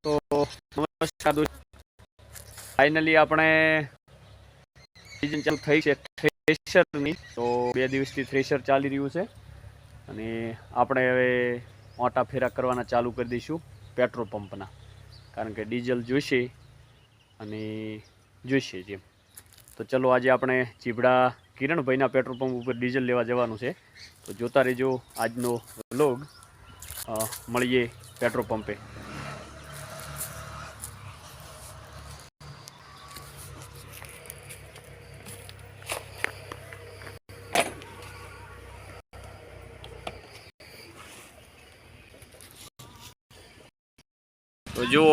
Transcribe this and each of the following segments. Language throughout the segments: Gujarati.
તો નમસ્કાર ફાઇનલી આપણે સિઝન ચાલુ થઈ છે થ્રેશરની, તો 2 દિવસથી થ્રેશર ચાલી રહ્યું છે અને આપણે હવે મોટા ફેરા કરવાના ચાલુ કરી દઈશું પેટ્રોલ પંપના, કારણ કે ડીઝલ જોઈશે અને જોઈશે જેમ. તો ચલો આજે આપણે ચીબડા કિરણભાઈના પેટ્રોલ પંપ ઉપર ડીઝલ લેવા જવાનું છે, તો જોતા રહેજો આજનો વ્લોગ. મળીએ પેટ્રોલ પંપે. તો જુઓ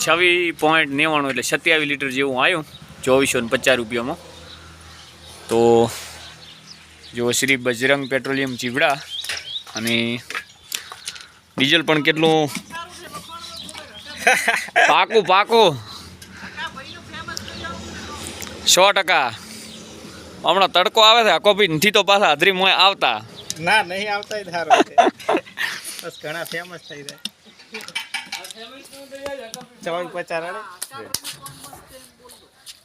26.99 એટલે 27 લીટર જેવું આવ્યું 2450 રૂપિયામાં. તો જો શ્રી બજરંગ પેટ્રોલિયમ ચીબડા, અને ડીઝલ પણ કેટલું પાકું 100%. હમણાં તડકો આવે છે કોપી નથી તો પાછા હાજરી મોય આવતા ના નહીં આવતા જ સારું છે. બસ ઘણા ફેમસ થઈ જાય.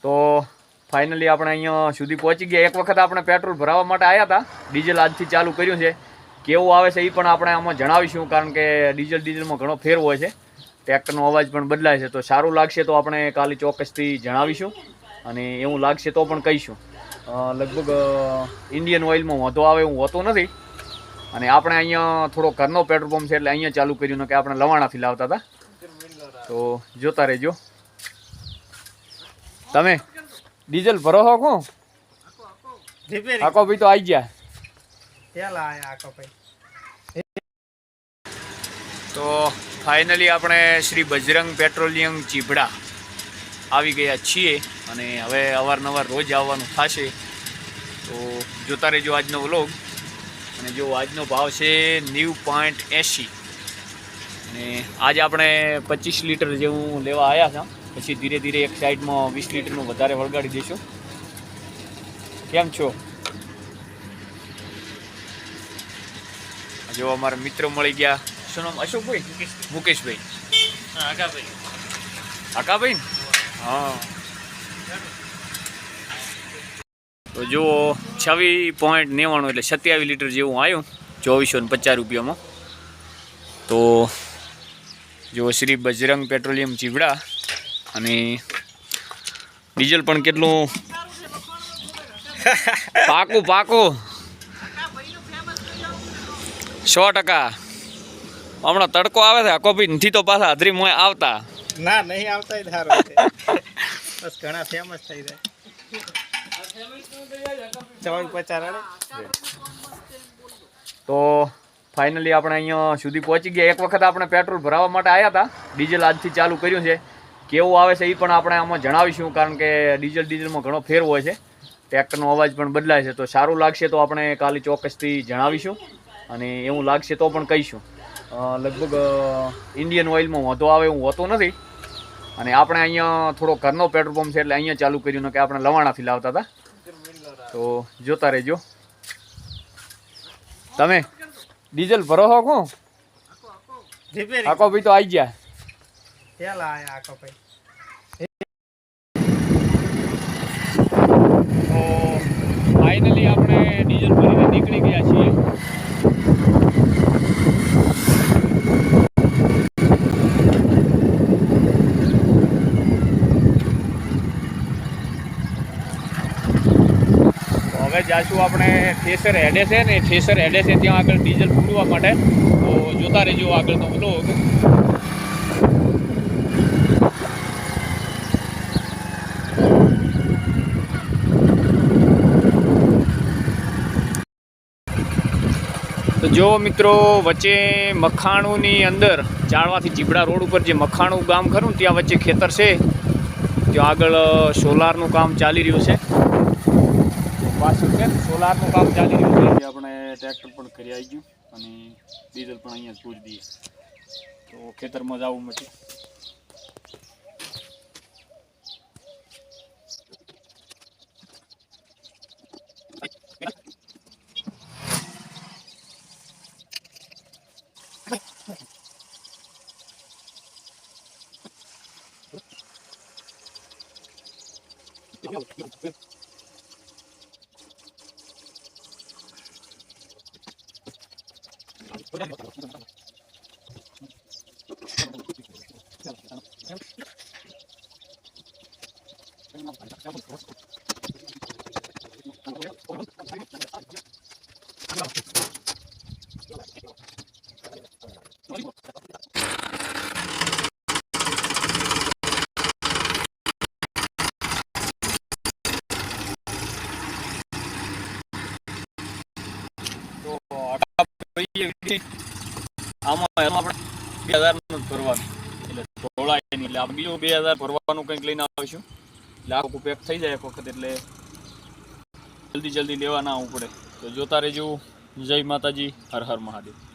તો ફાઇનલી આપણે અહીંયા સુધી પહોંચી ગયા. એક વખત આપણે પેટ્રોલ ભરાવવા માટે આવ્યા હતા, ડીઝલ આજથી ચાલુ કર્યું છે. કેવું આવે છે એ પણ આપણે આમાં જણાવીશું, કારણ કે ડીઝલમાં ઘણો ફેર હોય છે, ટ્રેક્ટરનો અવાજ પણ બદલાય છે. તો સારું લાગશે તો આપણે કાલે ચોક્કસથી જણાવીશું, અને એવું લાગશે તો પણ કહીશું. લગભગ ઇન્ડિયન ઓઇલમાં વાંધો આવે એવું હોતું નથી, અને આપણે અહીંયા થોડો ઘરનો પેટ્રોલ પંપ છે એટલે અહીંયા ચાલુ કર્યું કે આપણે લવાણાથી લાવતા હતા. તો જોતા રહેજો. તમે ડીઝલ ભરો છો કો? આકો ભાઈ તો આવી ગયા. તો ફાઇનલી આપણે શ્રી બજરંગ પેટ્રોલિયમ ચીબડા આવી ગયા છીએ, અને હવે અવારનવાર રોજ આવવાનું થશે. તો જોતા રહેજો આજનો વ્લોગ. અને જો આજનો ભાવ છે 90.80, અને આજે આપણે 25 લીટર જેવું લેવા આવ્યા હતા. પછી ધીરે ધીરે એક સાઈડમાં 20 લીટરનું વધારે વળગાડી દઈશું. કેમ છો? જો અમારા મિત્ર મળી ગયા. શું નામ? અશોકભાઈ? મુકેશભાઈ? આકાભાઈ. હા. તો જુઓ 26.99 એટલે 27 લીટર જેવું આવ્યું 2450 રૂપિયામાં. તો જુઓ શ્રી બજરંગ પેટ્રોલિયમ ચીબડા, અને ડીઝલ પણ કેટલું પાકું 100%. હમણાં તડકો આવે છે કોપી નથી તો પાછા હાજરી મોય આવતા ના નહીં આવતા જ સારું છે. બસ ઘણા ફેમસ થઈ જાય. તો ફાઇનલી આપણે અહીંયા સુધી પહોંચી ગયા. એક વખત આપણે પેટ્રોલ ભરાવવા માટે આવ્યા હતા, ડીઝલ આજથી ચાલુ કર્યું છે. કેવું આવે છે એ પણ આપણે આમાં જણાવીશું, કારણ કે ડીઝલમાં ઘણો ફેર હોય છે, ટ્રેક્ટરનો અવાજ પણ બદલાય છે. તો સારું લાગશે તો આપણે કાલે ચોક્કસથી જણાવીશું, અને એવું લાગશે તો પણ કહીશું. લગભગ ઇન્ડિયન ઓઇલમાં વાંધો આવે એવું હોતું નથી, અને આપણે અહીંયા થોડો ઘરનો પેટ્રોલ પંપ છે એટલે અહીંયા ચાલુ કર્યું કે આપણે લવાણાથી લાવતા હતા. તો જોતા રહેજો. તમે ડીઝલ ભરો છો કો? આકો ભાઈ તો આવી ગયા. તો ફાઇનલી આપણે ડીઝલ ભરીને નીકળી ગયા છીએ. હવે જાશું આપણે થ્રેશર હેડે છે ને, થ્રેશર હેડે છે ત્યાં આગળ ડીઝલ પૂરવા માટે. તો જોતા રહેજો આગળનો વ્લોગ. તો જો મિત્રો, વચ્ચે મખાણુની અંદર ચાળવાથી ચીબડા રોડ ઉપર જે મખાણું ગામ ખરું ત્યાં વચ્ચે ખેતર છે, ત્યાં આગળ સોલારનું કામ ચાલી રહ્યું છે. પાછું છે સોલારનું કામ ચાલી રહ્યું છે. આપણે ટ્રેક્ટર પણ કરી આવી ગયું, અને ડીઝલ પણ અહીંયા પૂરી દઈએ. તો ખેતરમાં જવું નથી. તો આમાં આપણે 2000 નું જ ભરવાનું એટલે તોળાય નહીં એટલે આપણે બીજું 2000 ભરવાનું કંઈક લઈને આવીશું એટલે આખું પેક થઈ જાય એક વખત એટલે જલ્દી લેવા ના આવવું પડે તો જોતા રહેજો જય માતાજી હર હર મહાદેવ